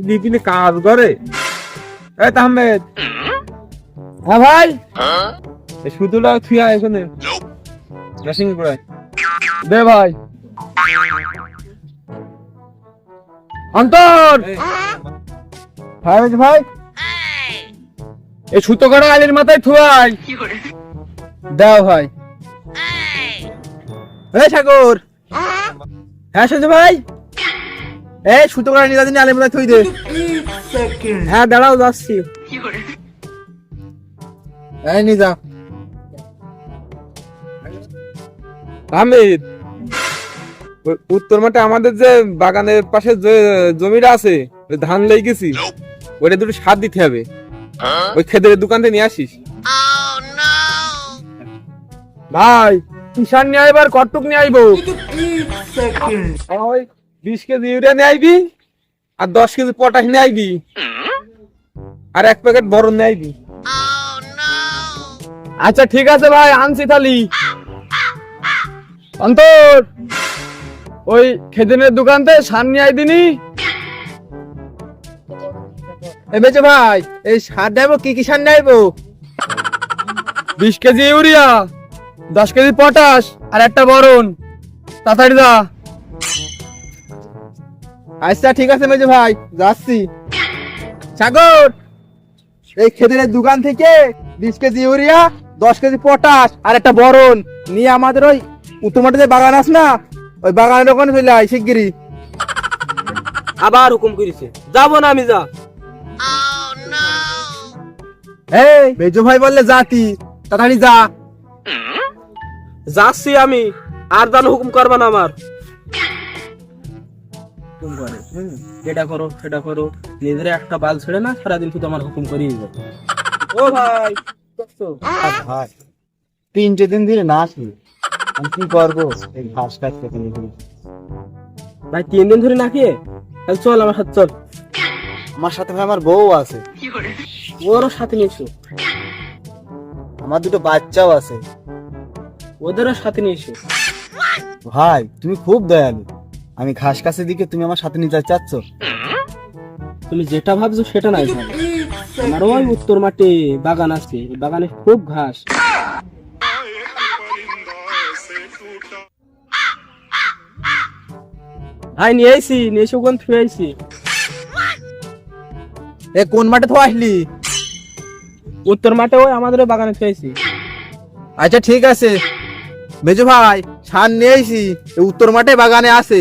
লিপিনে কাজ করে। এই তাহমেদ, হ্যাঁ ভাই, এই সুতোটা থুয়া এখানে মেশিং করে দে ভাই। অন্তর ভাই, ভাই এই সুতো কাটা আলির মাথায় থুয়াই দাও ভাই। এই সাগর, হ্যাঁ সঞ্জয় ভাই, এই সুতো কাটা নিয়ে যাচ্ছি আলির মাথায় থুই দে। হ্যাঁ দাঁড়াও যাচ্ছি। এই নিয়ে যা। আমির, উত্তর মাঠে আমাদের যে বাগানের পাশে যে জমিটা আছে ধান লেগে গেছি, ওইটা দুটো সার দিতে হবে। ওই খেদের দোকান থেকে নিয়ে আসিস ভাই। কিষান নিয়ে আইবার কটুক নিয়ে আইবো? ওই 20 কেজি ইউরিয়া নিয়ে আইবি, আর 10 কেজি পটাশ নিয়ে আইবি, আর 1 প্যাকেট বরণ নিয়ে আইবি। আচ্ছা ঠিক আছে ভাই, আনছি তাহলে। অন্তর, ওই খেদিনের দোকান থেকে সার নিয়ে আইদিনি। বেচে ভাই, এই সার নেবো, কি কি সার নেবো? 20 কেজি ইউরিয়া, 10 কেজি পটাশ, আর একটা বরণ। তাড়াতাড়ি যা। আচ্ছা ঠিক আছে মেজে ভাই, যাচ্ছি। সাগর, এই খেদিনের দোকান থেকে 20 কেজি ইউরিয়া, 10 কেজি পটাশ, আর একটা বরণ নিয়ে আমাদের ওই উত্তর মাঠে যে বাগান আছে না, ওই বাগানের ওখানে চলে আয় শিগগিরই। আবার হুকুম করেছে, যাবো না আমি। যা। এই মেজো ভাই বললে জাতি, তাড়াতাড়ি যা। যাচ্ছি আমি, আর জানো হুকুম করবা না আমার। হুকুম করে এটা করো সেটা করো, নিজের একটা বাল ছেড়ে না, সারাদিন শুধু আমার হুকুম করিয়ে যাবে। ও ভাই, ভাই 3 দিন ধরে না আসলি, আমি কি করবো? এই ঘাস কাটতে ভাই 3 দিন ধরে না খেয়ে? তাহলে চল আমার সাথে চল। আমার সাথে ভাই আমার বউ আছে, ওরও সাথে নিয়েছো? আমার দুটো বাচ্চাও আছে। ওদেরও সাথে নিয়েছো? ভাই তুমি খুব দয়ালু, আমি ঘাস কাছে দিকে তুমি আমার সাথে নিতে চাচ্ছ? তুমি যেটা ভাবছো সেটা নাই ভাই। আমারও ওই উত্তর মাঠে বাগান আছে, বাগানে খুব ঘাস। ভাই নিয়ে আইছি, নিয়ে এসে ওখান থেকে আইছি। এ কোন মাঠে তো আসলি? উত্তর মাঠে ওই আমাদের বাগানে খেয়েছি। আচ্ছা ঠিক আছে মেজো ভাই, সার নিয়ে আইছি, উত্তর মাঠে বাগানে আছে।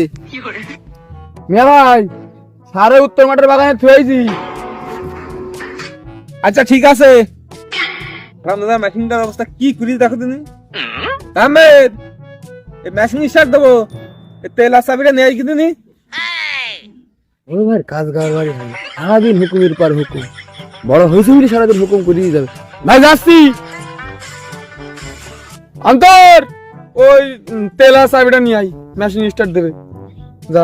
মিয়া ভাই, সারে উত্তর মাঠের বাগানে থুয়েছি। আচ্ছা ঠিক আছে। রামদাদা মেশিনটার অবস্থা কি করি দেখো তুমি। আহমেদ, এই মেশিন স্টার্ট দেবো, তেল আর চাবিটা নিয়ে আইকি তুমি। ওই ভাই কাজ গাড়ি হয়, সারাদিন হুকুমের পর হুকুম। বড় হয়েছে বলে সারাদিন হুকুম করিয়ে যাবে। ভাই যাচ্ছি। অন্তর, ওই তেল আর চাবিটা নিয়ে আই, মেশিন স্টার্ট দেবে। যা।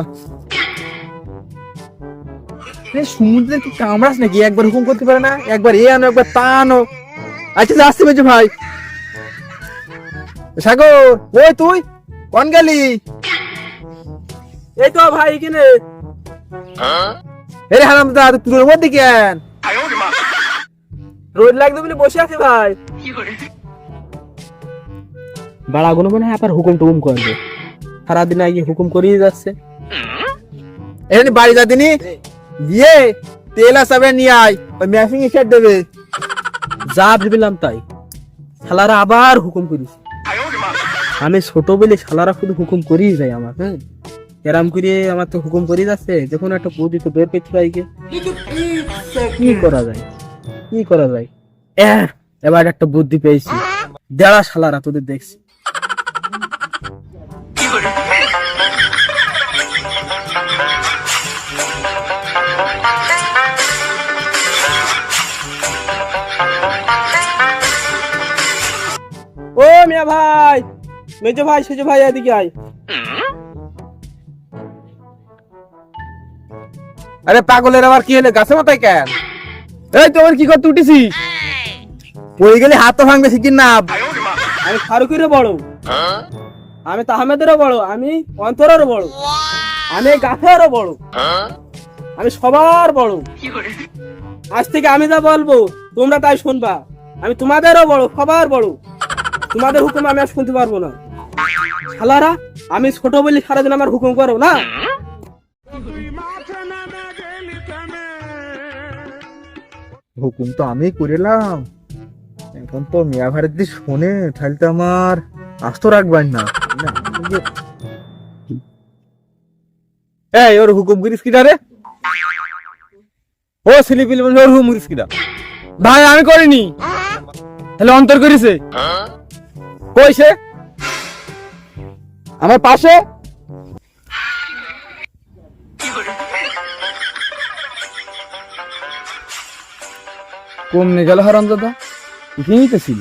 সমুদ্রে কি কামড়াস নাকি? একবার হুকুম করতে পারে না? একবার এ আনো, একবার তা আনো। আচ্ছা যাচ্ছি বেজু ভাই। সাগর, ওই তুই কোন গেলি? এই তো ভাই এখানে। এরে হারামজাদা, তুই পুরোর মধ্যে কেন? রোদ লাগবে বলে বসে আছি ভাই। বাড়াগুলো মনে হয় আবার হুকুম টুকুম করবে, সারাদিন আগে হুকুম করিয়ে যাচ্ছে। এখানে বাড়ি যা দিনি গিয়ে তেল আর চাবিটা নিয়ে আয়, ওই মেশিন স্টার্ট দেবে। যা ভেবেলাম তাই, শালারা আবার হুকুম করিস। আমি ছোট বলে শালারা শুধু হুকুম করিয়ে যায় আমার। হ্যাঁ, এরাম করে আমার তো হুকুম করিয়ে যাচ্ছে। যখন একটা বুদ্ধি তো বের পেয়েছিল আইকে, কি করা যায়, কি করা যায়। এবার একটা বুদ্ধি পেয়েছি, দেড়া শালারা তোদের দেখছি। ও মিয়া ভাই, মেজো ভাই, সেজো ভাই, এদিকে আয়। আরে পাগলের আবার কি হলে গাছে মাথায় কেন? এই তোমার কি করতে উঠেছি? পড়ে গেলে হাত তো ভাঙবে শিখির না। আমি ফারুকেরও বড়, আমি তাহমেদেরও বড়, আমি অন্তরেরও বড়, আমি গাছেরও বড়। আমি সবার বড়। আজ থেকে আমি যা বলবো তোমরা তাই শুনবা। আমি তোমাদেরও বড়, সবার বড়। তোমাদের হুকুম আমি আর শুনতে পারবো না। শালারা, আমি ছোট বলে সারাদিন আমার হুকুম করো না। হুকুম তো আমি করিলাম, এখন তো মিয়া ভাইয়ের যদি শোনে তাহলে তো আমার আস্ত রাখবেন না। এই ওর হুকুম করিস কিনা রে? ও সিলিপিলি ওর হুকুম করিস কিনা? ভাই আমি করিনি, তাহলে অন্তর করেছে। কইছে আমার পাশে। কমনে গেল হারামজাদা, এখানেই তো ছিল।